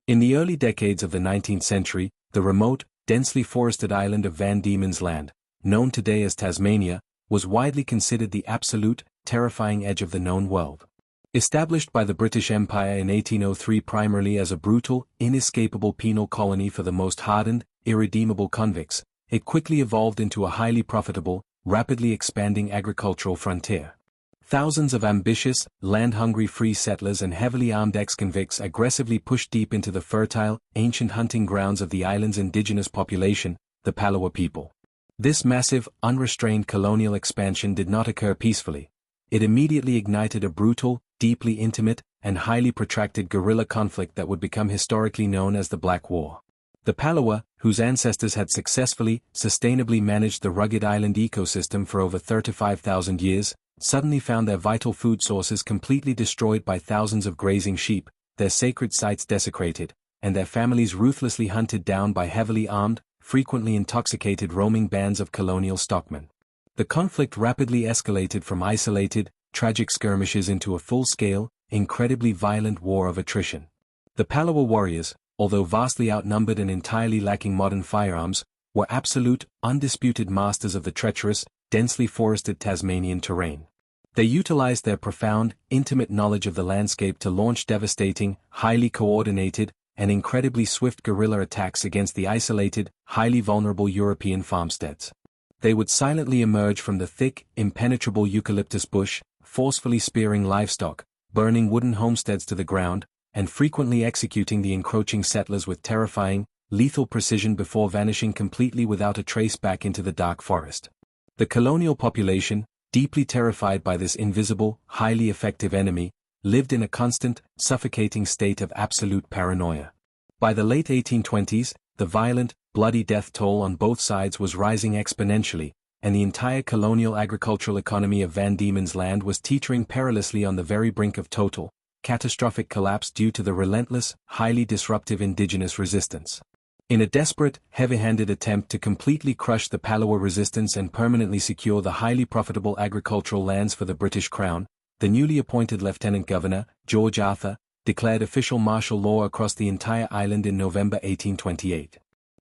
In the early decades of the 19th century, the remote, densely forested island of Van Diemen's Land, known today as Tasmania, was widely considered the absolute, terrifying edge of the known world. Established by the British Empire in 1803 primarily as a brutal, inescapable penal colony for the most hardened, irredeemable convicts, it quickly evolved into a highly profitable, rapidly expanding agricultural frontier. Thousands of ambitious, land-hungry free settlers and heavily armed ex-convicts aggressively pushed deep into the fertile, ancient hunting grounds of the island's indigenous population, the Palawa people. This massive, unrestrained colonial expansion did not occur peacefully. It immediately ignited a brutal, deeply intimate, and highly protracted guerrilla conflict that would become historically known as the Black War. The Palawa, whose ancestors had successfully, sustainably managed the rugged island ecosystem for over 35,000 years, suddenly found their vital food sources completely destroyed by thousands of grazing sheep, their sacred sites desecrated, and their families ruthlessly hunted down by heavily armed, frequently intoxicated roaming bands of colonial stockmen. The conflict rapidly escalated from isolated, tragic skirmishes into a full-scale, incredibly violent war of attrition. The Palawa warriors, although vastly outnumbered and entirely lacking modern firearms, were absolute, undisputed masters of the treacherous, densely forested Tasmanian terrain. They utilized their profound, intimate knowledge of the landscape to launch devastating, highly coordinated, and incredibly swift guerrilla attacks against the isolated, highly vulnerable European farmsteads. They would silently emerge from the thick, impenetrable eucalyptus bush, forcefully spearing livestock, burning wooden homesteads to the ground, and frequently executing the encroaching settlers with terrifying, lethal precision before vanishing completely without a trace back into the dark forest. The colonial population, deeply terrified by this invisible, highly effective enemy, lived in a constant, suffocating state of absolute paranoia. By the late 1820s, the violent, bloody death toll on both sides was rising exponentially, and the entire colonial agricultural economy of Van Diemen's Land was teetering perilously on the very brink of total, catastrophic collapse due to the relentless, highly disruptive indigenous resistance. In a desperate, heavy-handed attempt to completely crush the Palawa resistance and permanently secure the highly profitable agricultural lands for the British Crown, the newly appointed Lieutenant Governor, George Arthur, declared official martial law across the entire island in November 1828.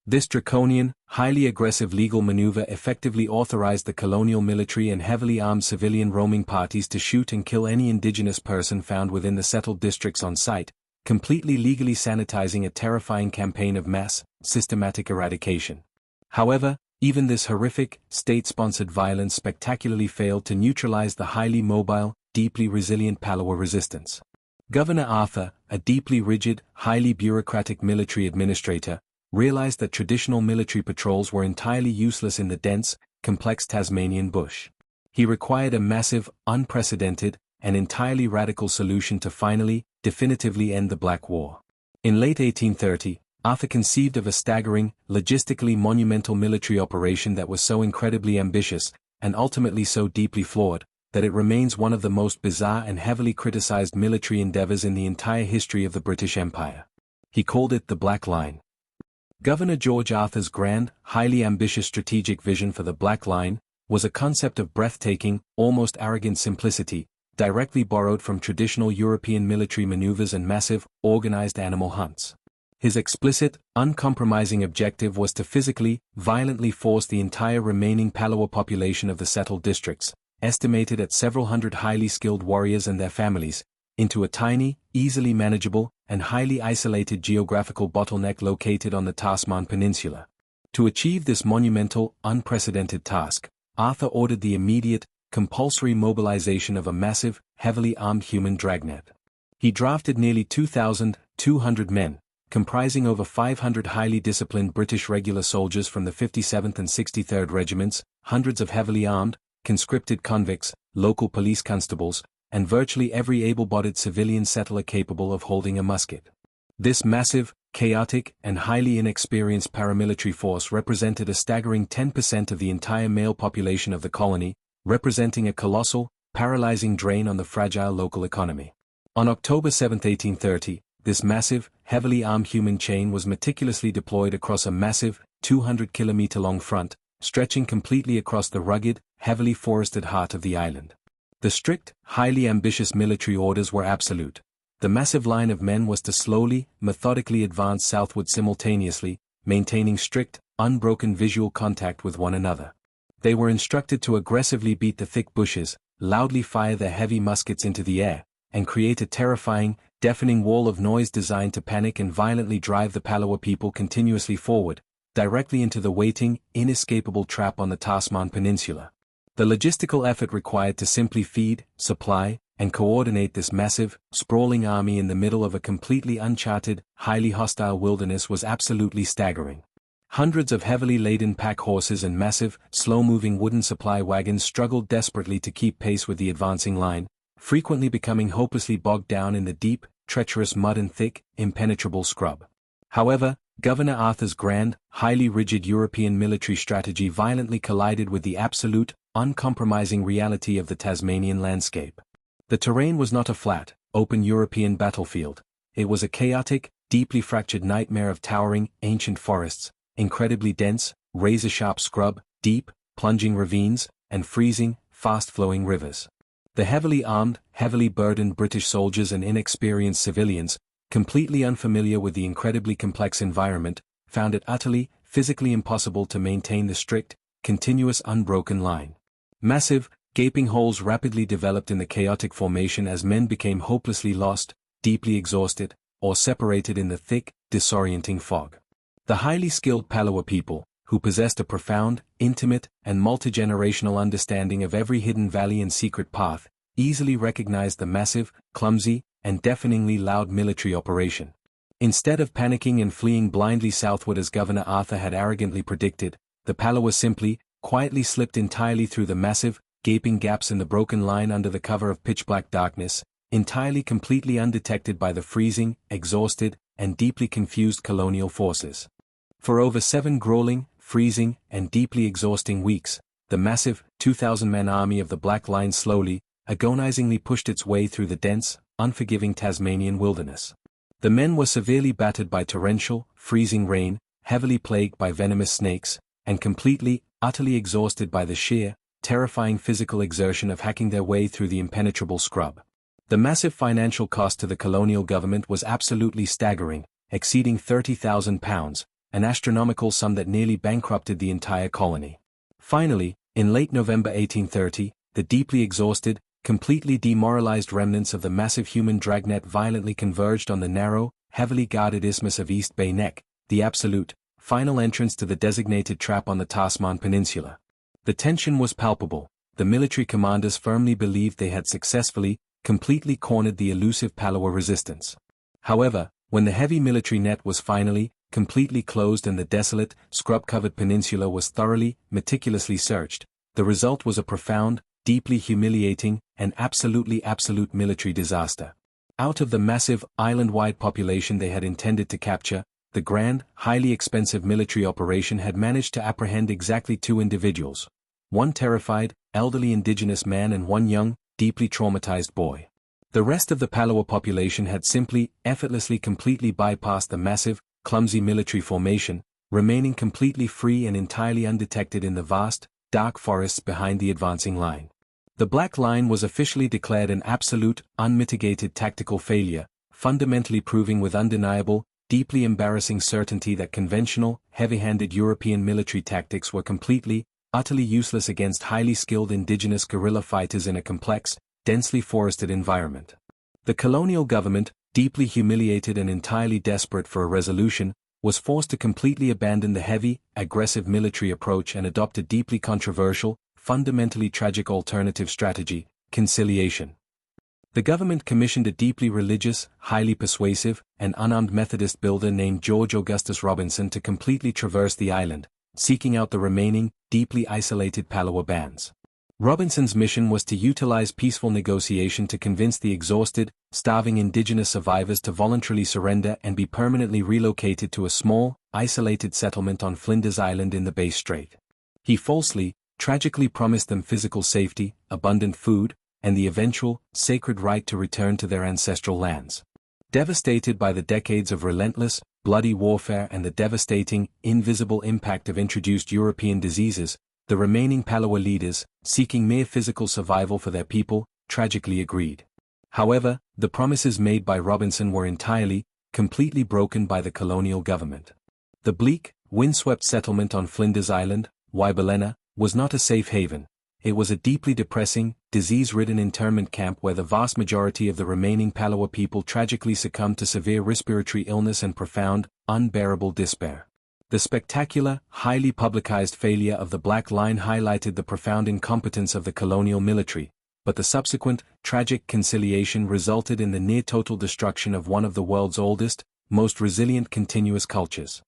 This draconian, highly aggressive legal maneuver effectively authorized the colonial military and heavily armed civilian roaming parties to shoot and kill any indigenous person found within the settled districts on site, completely legally sanitizing a terrifying campaign of mass, systematic eradication. However, even this horrific, state-sponsored violence spectacularly failed to neutralize the highly mobile, deeply resilient Palawa resistance. Governor Arthur, a deeply rigid, highly bureaucratic military administrator, realized that traditional military patrols were entirely useless in the dense, complex Tasmanian bush. He required a massive, unprecedented, and entirely radical solution to finally, definitively end the Black War. In late 1830, Arthur conceived of a staggering, logistically monumental military operation that was so incredibly ambitious, and ultimately so deeply flawed, that it remains one of the most bizarre and heavily criticized military endeavors in the entire history of the British Empire. He called it the Black Line. Governor George Arthur's grand, highly ambitious strategic vision for the Black Line was a concept of breathtaking, almost arrogant simplicity, directly borrowed from traditional European military maneuvers and massive, organized animal hunts. His explicit, uncompromising objective was to physically, violently force the entire remaining Palawa population of the settled districts, estimated at several hundred highly skilled warriors and their families, into a tiny, easily manageable, and highly isolated geographical bottleneck located on the Tasman Peninsula. To achieve this monumental, unprecedented task, Arthur ordered the immediate, compulsory mobilization of a massive, heavily armed human dragnet. He drafted nearly 2,200 men, comprising over 500 highly disciplined British regular soldiers from the 57th and 63rd Regiments, hundreds of heavily armed, conscripted convicts, local police constables, and virtually every able-bodied civilian settler capable of holding a musket. This massive, chaotic, and highly inexperienced paramilitary force represented a staggering 10% of the entire male population of the colony, representing a colossal, paralyzing drain on the fragile local economy. On October 7, 1830, this massive, heavily armed human chain was meticulously deployed across a massive, 200-kilometer-long front, stretching completely across the rugged, heavily forested heart of the island. The strict, highly ambitious military orders were absolute. The massive line of men was to slowly, methodically advance southward simultaneously, maintaining strict, unbroken visual contact with one another. They were instructed to aggressively beat the thick bushes, loudly fire their heavy muskets into the air, and create a terrifying, deafening wall of noise designed to panic and violently drive the Palawa people continuously forward, directly into the waiting, inescapable trap on the Tasman Peninsula. The logistical effort required to simply feed, supply, and coordinate this massive, sprawling army in the middle of a completely uncharted, highly hostile wilderness was absolutely staggering. Hundreds of heavily laden pack horses and massive, slow-moving wooden supply wagons struggled desperately to keep pace with the advancing line, frequently becoming hopelessly bogged down in the deep, treacherous mud and thick, impenetrable scrub. However, Governor Arthur's grand, highly rigid European military strategy violently collided with the absolute, uncompromising reality of the Tasmanian landscape. The terrain was not a flat, open European battlefield. It was a chaotic, deeply fractured nightmare of towering, ancient forests, incredibly dense, razor-sharp scrub, deep, plunging ravines, and freezing, fast-flowing rivers. The heavily armed, heavily burdened British soldiers and inexperienced civilians, completely unfamiliar with the incredibly complex environment, found it utterly, physically impossible to maintain the strict, continuous unbroken line. Massive, gaping holes rapidly developed in the chaotic formation as men became hopelessly lost, deeply exhausted, or separated in the thick, disorienting fog. The highly skilled Palawa people, who possessed a profound, intimate, and multi-generational understanding of every hidden valley and secret path, easily recognized the massive, clumsy, and deafeningly loud military operation. Instead of panicking and fleeing blindly southward as Governor Arthur had arrogantly predicted, the Palawa simply, quietly slipped entirely through the massive, gaping gaps in the broken line under the cover of pitch-black darkness, entirely completely undetected by the freezing, exhausted, and deeply confused colonial forces. For over 7 grueling, freezing, and deeply exhausting weeks, the massive, 2,000-man army of the Black Line slowly, agonizingly pushed its way through the dense, unforgiving Tasmanian wilderness. The men were severely battered by torrential, freezing rain, heavily plagued by venomous snakes, and completely, utterly exhausted by the sheer, terrifying physical exertion of hacking their way through the impenetrable scrub. The massive financial cost to the colonial government was absolutely staggering, exceeding £30,000, an astronomical sum that nearly bankrupted the entire colony. Finally, in late November 1830, the deeply exhausted, completely demoralized remnants of the massive human dragnet violently converged on the narrow, heavily guarded isthmus of East Bay Neck, the absolute, final entrance to the designated trap on the Tasman Peninsula. The tension was palpable. The military commanders firmly believed they had successfully, completely cornered the elusive Palawa resistance. However, when the heavy military net was finally, completely closed and the desolate, scrub-covered peninsula was thoroughly, meticulously searched, the result was a profound, deeply humiliating, and absolute military disaster. Out of the massive, island-wide population they had intended to capture, the grand, highly expensive military operation had managed to apprehend exactly 2 individuals. One terrified, elderly indigenous man and one young, deeply traumatized boy. The rest of the Palawa population had simply, effortlessly completely bypassed the massive, clumsy military formation, remaining completely free and entirely undetected in the vast, dark forests behind the advancing line. The Black Line was officially declared an absolute, unmitigated tactical failure, fundamentally proving with undeniable, deeply embarrassing certainty that conventional, heavy-handed European military tactics were completely, utterly useless against highly skilled indigenous guerrilla fighters in a complex, densely forested environment. The colonial government, deeply humiliated and entirely desperate for a resolution, was forced to completely abandon the heavy, aggressive military approach and adopt a deeply controversial, fundamentally tragic alternative strategy, conciliation. The government commissioned a deeply religious, highly persuasive, and unarmed Methodist builder named George Augustus Robinson to completely traverse the island, seeking out the remaining, deeply isolated Palawa bands. Robinson's mission was to utilize peaceful negotiation to convince the exhausted, starving indigenous survivors to voluntarily surrender and be permanently relocated to a small, isolated settlement on Flinders Island in the Bay Strait. He falsely, tragically promised them physical safety, abundant food, and the eventual, sacred right to return to their ancestral lands. Devastated by the decades of relentless, bloody warfare and the devastating, invisible impact of introduced European diseases, the remaining Palawa leaders, seeking mere physical survival for their people, tragically agreed. However, The promises made by Robinson were entirely, completely broken by the colonial government. The bleak, windswept settlement on Flinders Island, Waibelena, was not a safe haven. It was a deeply depressing, disease-ridden internment camp where the vast majority of the remaining Palawa people tragically succumbed to severe respiratory illness and profound, unbearable despair. The spectacular, highly publicized failure of the Black Line highlighted the profound incompetence of the colonial military, but the subsequent, tragic conciliation resulted in the near-total destruction of one of the world's oldest, most resilient continuous cultures.